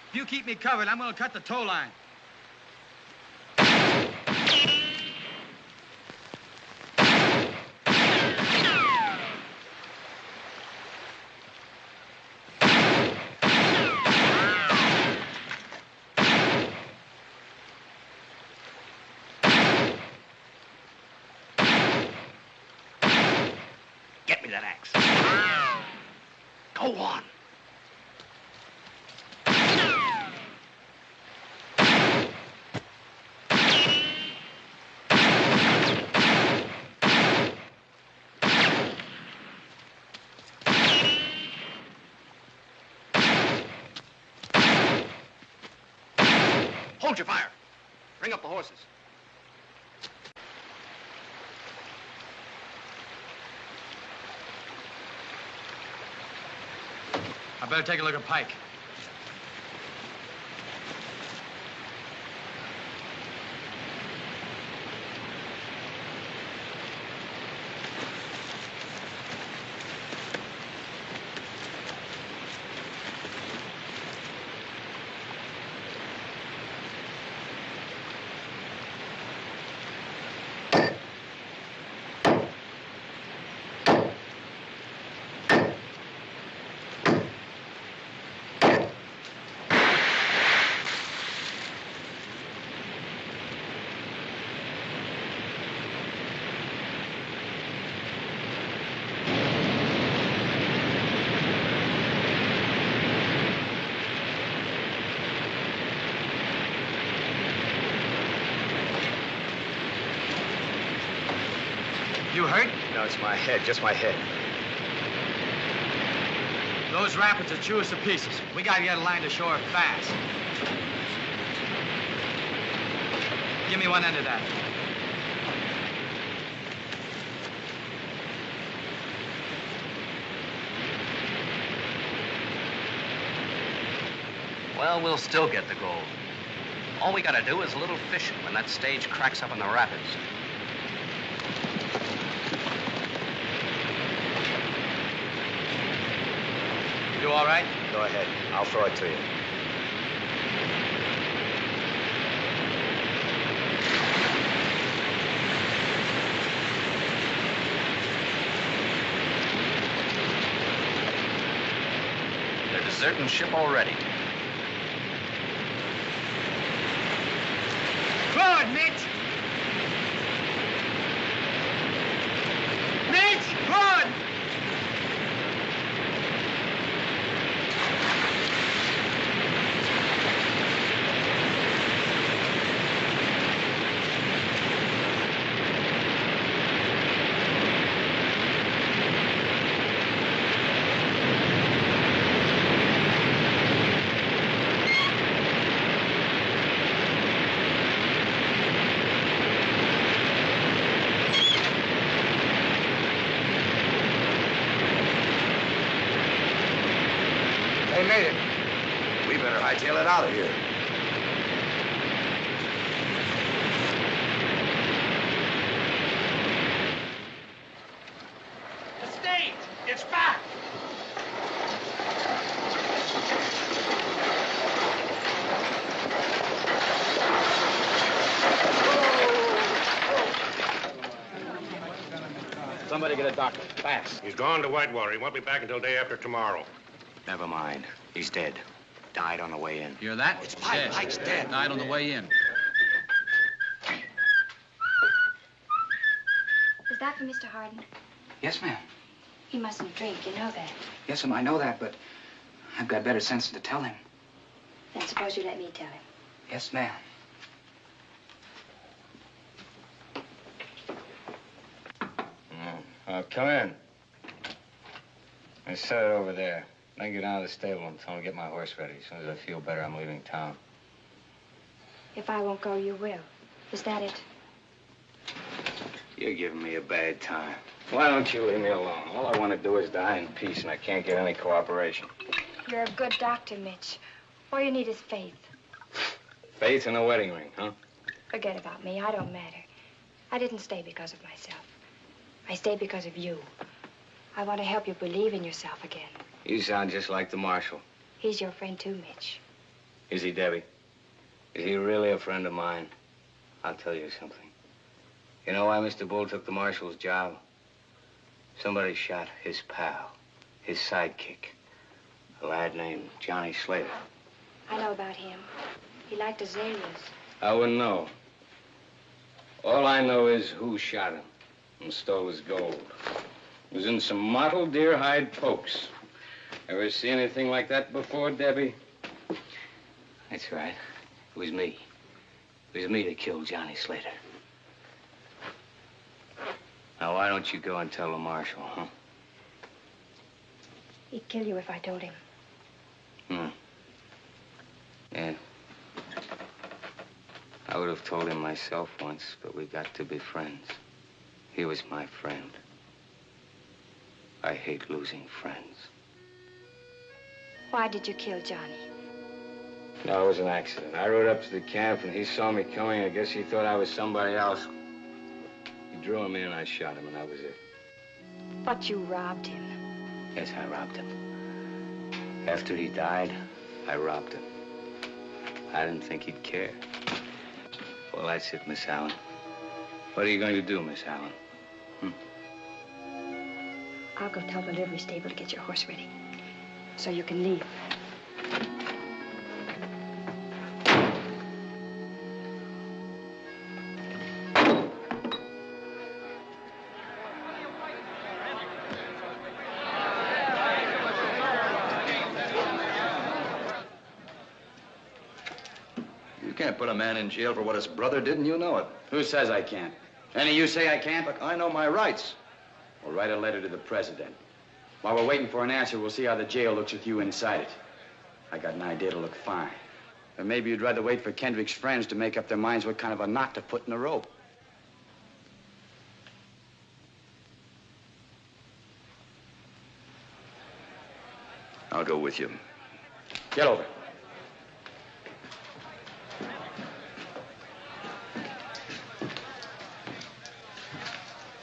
If you keep me covered, I'm going to cut the tow line. Get me that axe. Go on. Hold your fire. Bring up the horses. I better take a look at Pike. You hurt? No, it's my head, just my head. Those rapids will chew us to pieces. We gotta get a line to shore fast. Give me one end of that. Well, we'll still get the gold. All we gotta do is a little fishing when that stage cracks up in the rapids. You all right? Go ahead. I'll throw it to you. They're deserting ship already. Forward, Mitch! Mitch, forward! They made it. We better hightail it out of here. The stage! It's back! Somebody get a doctor, fast. He's gone to Whitewater. He won't be back until day after tomorrow. Never mind. He's dead. Died on the way in. Hear that? It's Pike. Pike's dead. Died on the way in. Is that for Mr. Harden? Yes, ma'am. He mustn't drink, you know that. Yes, ma'am, I know that, but I've got better sense than to tell him. Then suppose you let me tell him. Yes, ma'am. Come in. I set it over there. Then get down to the stable and tell him to get my horse ready. As soon as I feel better, I'm leaving town. If I won't go, you will. Is that it? You're giving me a bad time. Why don't you leave me alone? All I want to do is die in peace, and I can't get any cooperation. You're a good doctor, Mitch. All you need is faith. Faith in a wedding ring, huh? Forget about me. I don't matter. I didn't stay because of myself. I stayed because of you. I want to help you believe in yourself again. You sound just like the marshal. He's your friend, too, Mitch. Is he, Debbie? Is he really a friend of mine? I'll tell you something. You know why Mr. Bull took the marshal's job? Somebody shot his pal, his sidekick, a lad named Johnny Slater. I know about him. He liked azaleas. I wouldn't know. All I know is who shot him and stole his gold. It was in some mottled deer hide pokes. Ever see anything like that before, Debbie? That's right. It was me. It was me that killed Johnny Slater. Now, why don't you go and tell the marshal, huh? He'd kill you if I told him. Yeah. I would have told him myself once, but we got to be friends. He was my friend. I hate losing friends. Why did you kill Johnny? No, it was an accident. I rode up to the camp, and he saw me coming. I guess he thought I was somebody else. He drew him in, and I shot him, and that was it. But you robbed him. Yes, I robbed him. After he died, I robbed him. I didn't think he'd care. Well, that's it, Miss Allen. What are you going to do, Miss Allen? I'll go tell the livery stable to get your horse ready, so you can leave. You can't put a man in jail for what his brother did, and you know it. Who says I can't? Any you say I can't? Look, I know my rights. We'll write a letter to the president. While we're waiting for an answer, we'll see how the jail looks with you inside it. I got an idea to look fine. But maybe you'd rather wait for Kendrick's friends to make up their minds what kind of a knot to put in the rope. I'll go with you. Get over.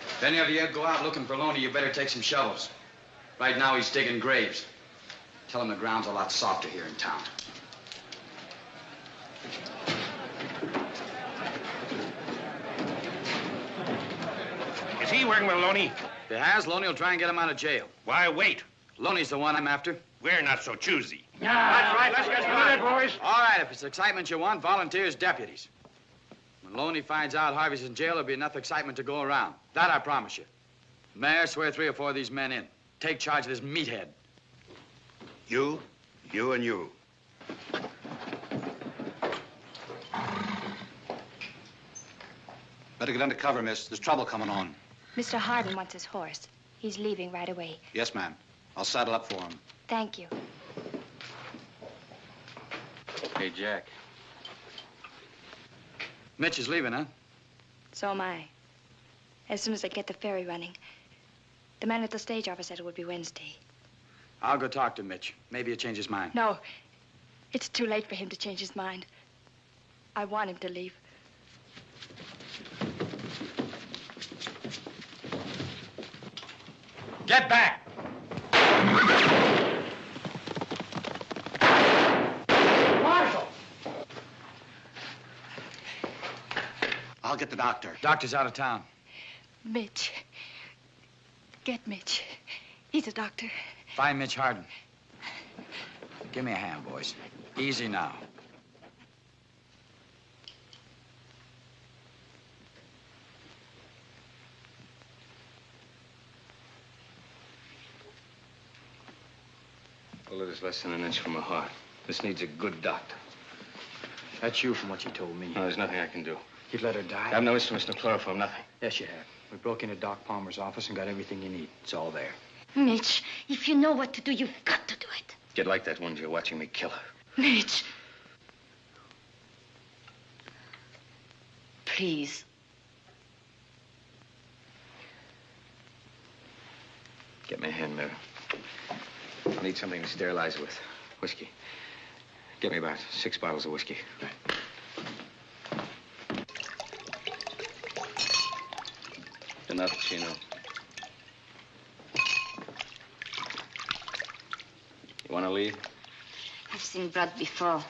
If any of you go out looking for Loney, you better take some shovels. Right now, he's digging graves. Tell him the ground's a lot softer here in town. Is he working with Loney? If he has, Loney will try and get him out of jail. Why wait? Loney's the one I'm after. We're not so choosy. That's right. Let's get started, boys. All right, if it's excitement you want, volunteers, deputies. When Loney finds out Harvey's in jail, there'll be enough excitement to go around. That I promise you. Mayor, swear 3 or 4 of these men in. Take charge of this meathead. You, and you. Better get under cover, miss. There's trouble coming on. Mr. Hardin wants his horse. He's leaving right away. Yes, ma'am. I'll saddle up for him. Thank you. Hey, Jack. Mitch is leaving, huh? So am I. As soon as I get the ferry running. The man at the stage office said it would be Wednesday. I'll go talk to Mitch. Maybe he'll change his mind. No. It's too late for him to change his mind. I want him to leave. Get back! Marshal! I'll get the doctor. Doctor's out of town. Mitch. Get Mitch. He's a doctor. Find Mitch Hardin. Give me a hand, boys. Easy now. Bullet is less than an inch from the heart. This needs a good doctor. That's you from what you told me. No, there's nothing I can do. You'd let her die? I have no instruments, no chloroform, nothing. Yes, you have. We broke into Doc Palmer's office and got everything you need. It's all there. Mitch, if you know what to do, you've got to do it. Get like that one you're watching me kill her. Mitch. Please. Get me a hand mirror. I need something to sterilize with. Whiskey. Get me about 6 bottles of whiskey. Enough, Chino. You want to leave? I've seen blood before.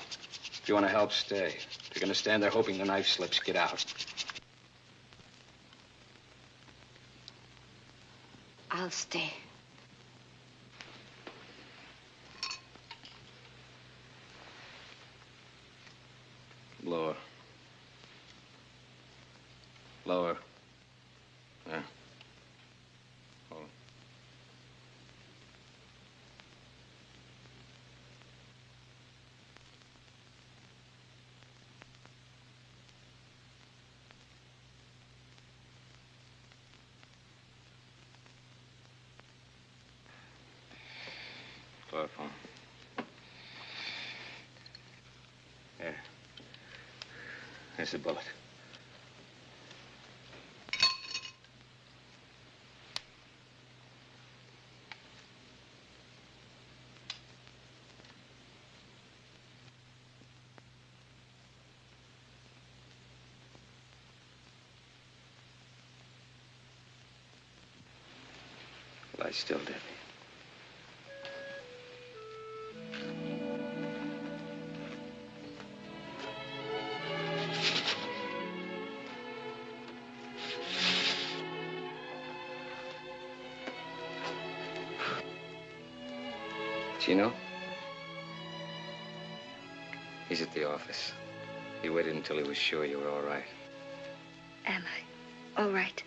If you want to help, stay. If you're going to stand there hoping the knife slips, get out. I'll stay. Lower. Lower. There. Hold it. Chloroform. There. There's the bullet. Lie still, Debbie. Chino? He's at the office. He waited until he was sure you were all right. Am I all right?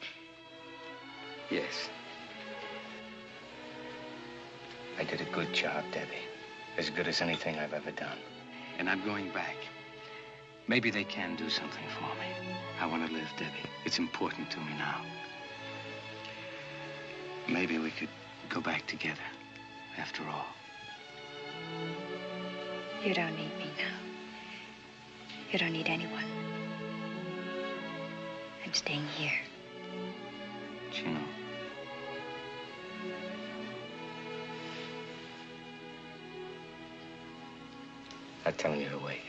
Yes. I did a good job, Debbie. As good as anything I've ever done. And I'm going back. Maybe they can do something for me. I want to live, Debbie. It's important to me now. Maybe we could go back together, after all. You don't need me now. You don't need anyone. I'm staying here. Chino. I'm telling you to wait.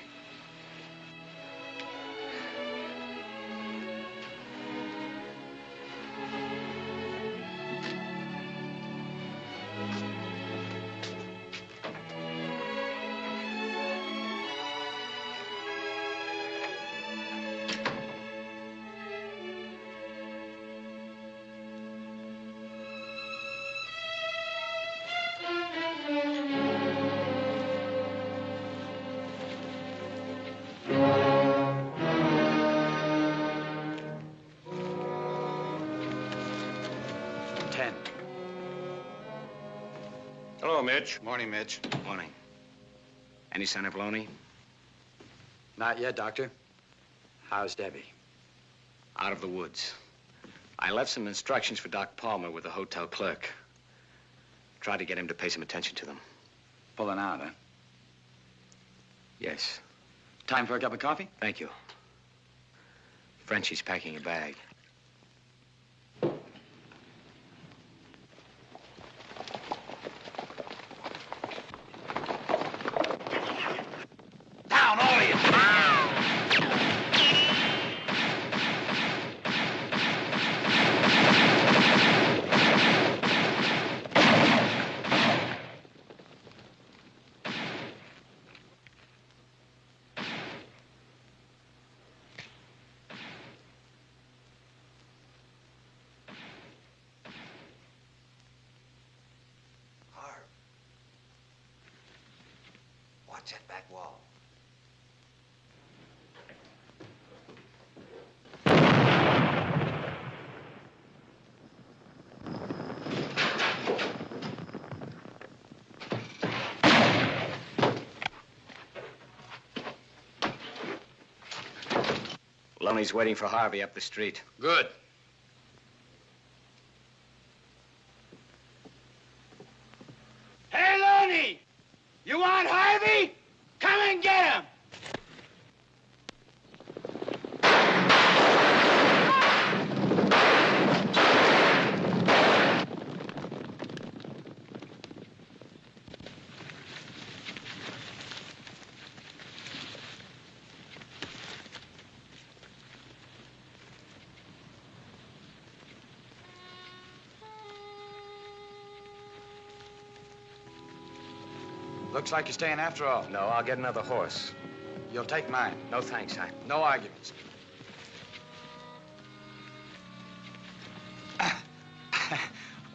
Hello, Mitch. Morning, Mitch. Morning. Any sign of Loney? Not yet, Doctor. How's Debbie? Out of the woods. I left some instructions for Doc Palmer with the hotel clerk. Tried to get him to pay some attention to them. Pulling out, huh? Yes. Time for a cup of coffee? Thank you. Frenchie's packing a bag. Down, all of you! Watch that back wall. Loney's waiting for Harvey up the street. Good. Hey, Loney! You want Harvey? Come and get him! Looks like you're staying after all. No, I'll get another horse. You'll take mine. No, thanks. No arguments.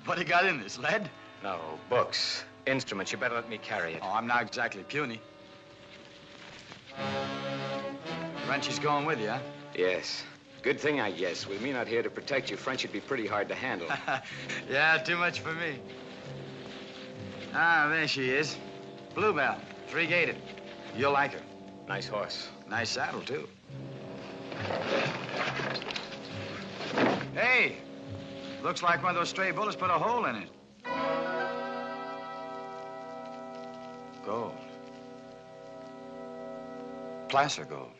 What do you got in this, lead? No, books, instruments. You better let me carry it. Oh, I'm not exactly puny. Frenchie's going with you, huh? Yes. Good thing, I guess. With me not here to protect you, French would be pretty hard to handle. Yeah, too much for me. Ah, there she is. Bluebell, 3-gated. You'll like her. Nice horse. Nice saddle, too. Hey, looks like one of those stray bullets put a hole in it. Gold. Placer gold.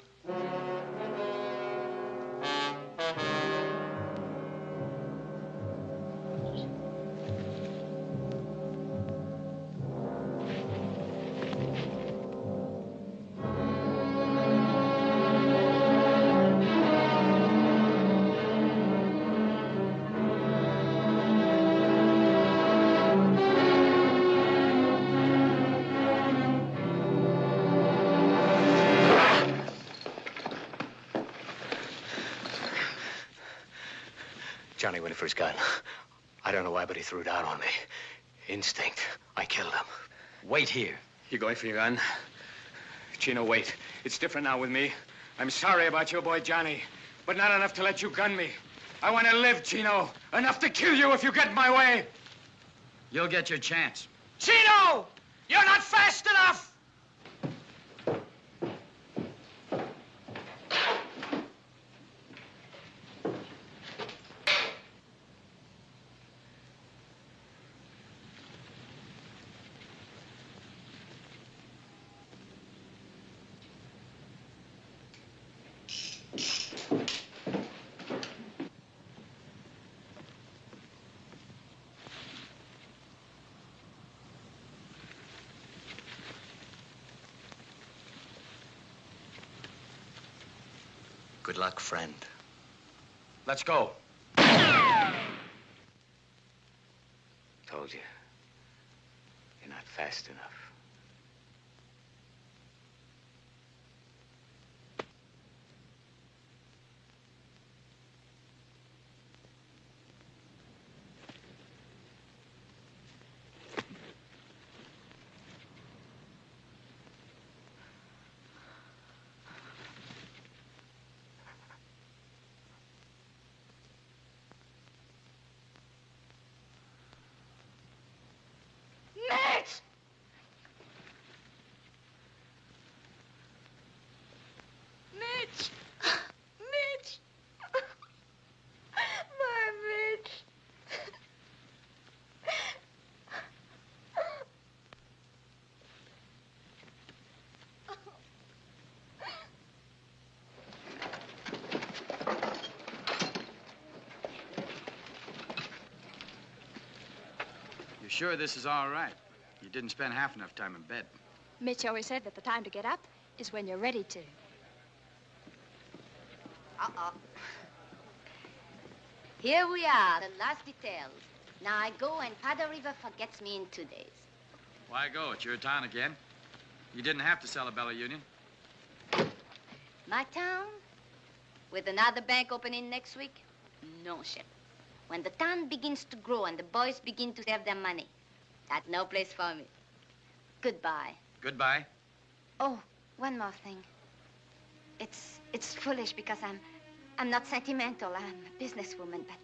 Johnny Winifred's gun. I don't know why, but he threw it out on me. Instinct. I killed him. Wait here. You going for your gun? Chino, wait. It's different now with me. I'm sorry about your boy Johnny, but not enough to let you gun me. I want to live, Chino. Enough to kill you if you get in my way. You'll get your chance. Chino! You're not fast enough! Good luck, friend. Let's go. Told you. You're not fast enough. Mitch! Mitch! Mitch! My Mitch! You sure this is all right? You didn't spend half enough time in bed. Mitch always said that the time to get up is when you're ready to. Uh-oh. Here we are, the last details. Now I go and Powder River forgets me in 2 days. Why go? It's your town again. You didn't have to sell a Bella Union. My town? With another bank opening next week? No, Shep. When the town begins to grow and the boys begin to save their money, that's no place for me. Goodbye. Goodbye. Oh, one more thing. It's foolish because I'm not sentimental. I'm a businesswoman, but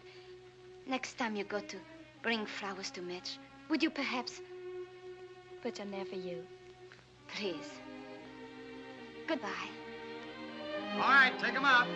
next time you go to bring flowers to Mitch, would you perhaps put them there for you? Please. Goodbye. All right, take them out.